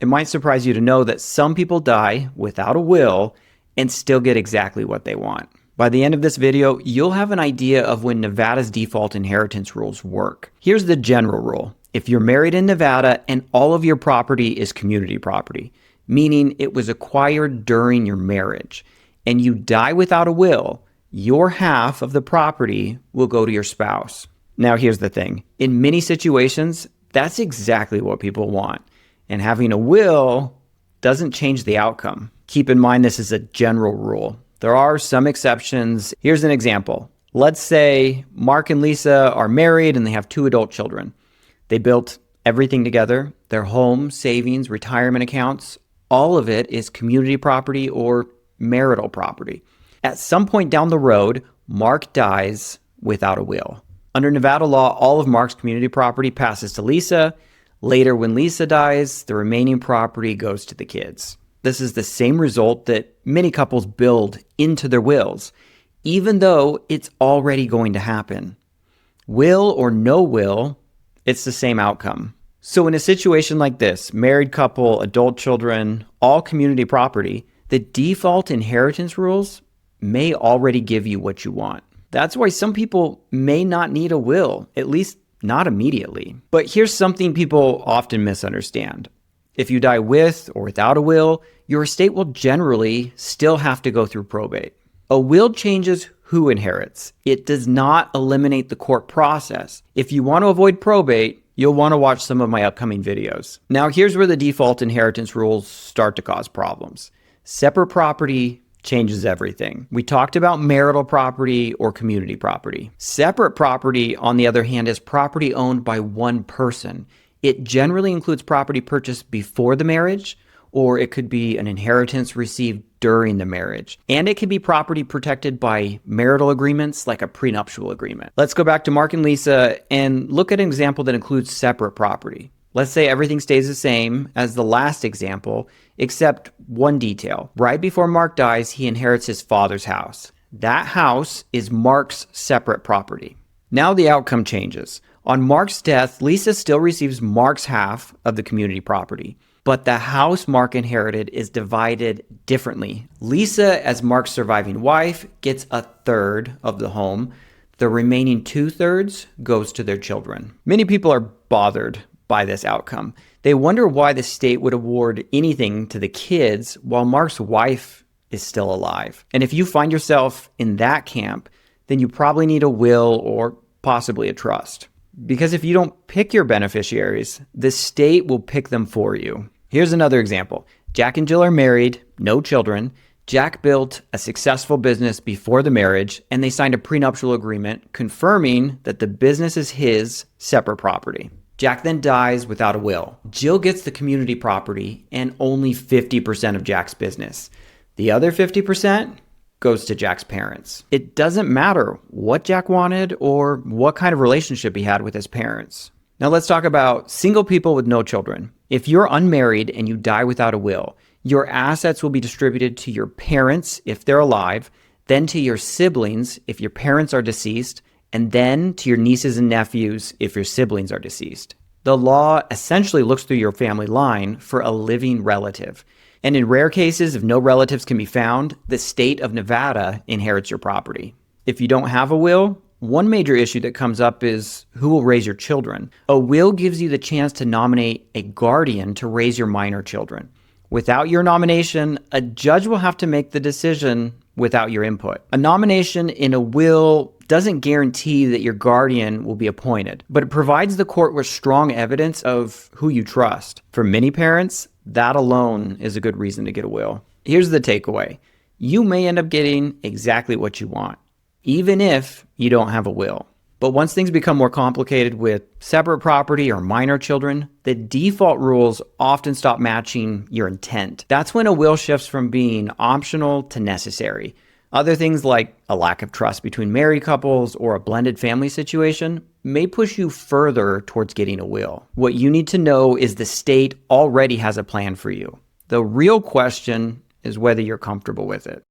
it might surprise you to know that some people die without a will and still get exactly what they want. By the end of this video, you'll have an idea of when Nevada's default inheritance rules work. Here's the general rule. If you're married in Nevada and all of your property is community property, meaning it was acquired during your marriage, and you die without a will, your half of the property will go to your spouse. Now here's the thing. In many situations, that's exactly what people want. And having a will doesn't change the outcome. Keep in mind this is a general rule. There are some exceptions. Here's an example. Let's say Mark and Lisa are married and they have 2 adult children. They built everything together, their home, savings, retirement accounts, all of it is community property or marital property. At some point down the road, Mark dies without a will. Under Nevada law, all of Mark's community property passes to Lisa. Later, when Lisa dies, the remaining property goes to the kids. This is the same result that many couples build into their wills, even though it's already going to happen. Will or no will, it's the same outcome. So in a situation like this, married couple, adult children, all community property, the default inheritance rules may already give you what you want. That's why some people may not need a will, at least not immediately. But here's something people often misunderstand. If you die with or without a will, your estate will generally still have to go through probate. A will changes who inherits. It does not eliminate the court process. If you want to avoid probate, you'll want to watch some of my upcoming videos. Now here's where the default inheritance rules start to cause problems. Separate property changes everything. We talked about marital property or community property. Separate property, on the other hand, is property owned by one person. It generally includes property purchased before the marriage, or it could be an inheritance received during the marriage. And it can be property protected by marital agreements like a prenuptial agreement. Let's go back to Mark and Lisa and look at an example that includes separate property. Let's say everything stays the same as the last example, except one detail. Right before Mark dies, he inherits his father's house. That house is Mark's separate property. Now the outcome changes. On Mark's death, Lisa still receives Mark's half of the community property, but the house Mark inherited is divided differently. Lisa, as Mark's surviving wife, gets 1/3 of the home. The remaining 2/3 goes to their children. Many people are bothered by this outcome. They wonder why the state would award anything to the kids while Mark's wife is still alive. And if you find yourself in that camp, then you probably need a will or possibly a trust. Because if you don't pick your beneficiaries, the state will pick them for you. Here's another example. Jack and Jill are married, no children. Jack built a successful business before the marriage, and they signed a prenuptial agreement confirming that the business is his separate property. Jack then dies without a will. Jill gets the community property and only 50% of Jack's business. The other 50% goes to Jack's parents. It doesn't matter what Jack wanted or what kind of relationship he had with his parents. Now let's talk about single people with no children. If you're unmarried and you die without a will, your assets will be distributed to your parents if they're alive, then to your siblings if your parents are deceased, and then to your nieces and nephews if your siblings are deceased. The law essentially looks through your family line for a living relative. And in rare cases, if no relatives can be found, the state of Nevada inherits your property. If you don't have a will, one major issue that comes up is who will raise your children. A will gives you the chance to nominate a guardian to raise your minor children. Without your nomination, a judge will have to make the decision without your input. A nomination in a will doesn't guarantee that your guardian will be appointed, but it provides the court with strong evidence of who you trust. For many parents, that alone is a good reason to get a will. Here's the takeaway. You may end up getting exactly what you want, even if you don't have a will. But once things become more complicated with separate property or minor children, the default rules often stop matching your intent. That's when a will shifts from being optional to necessary. Other things like a lack of trust between married couples or a blended family situation may push you further towards getting a will. What you need to know is the state already has a plan for you. The real question is whether you're comfortable with it.